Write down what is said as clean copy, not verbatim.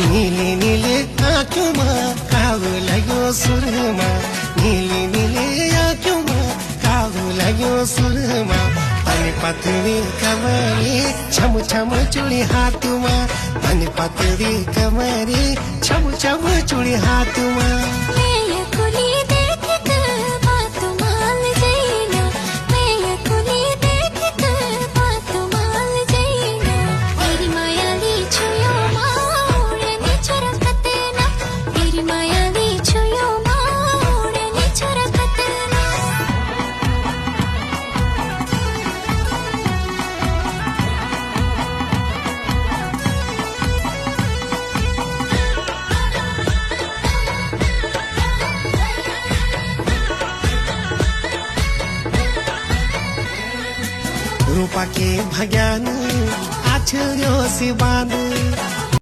नीले नीले आँखोंमा कालो लाग्यो सुरमा, नीले नीले आँखोंमा कालो लाग्यो सुरमा। पानी पातली कमरे छम छम चुड़ी हाथमा, पानी पातली कमरे छम छम चुड़ी हाथमा। रूपा के भज्ञान आछ्यो सिवान,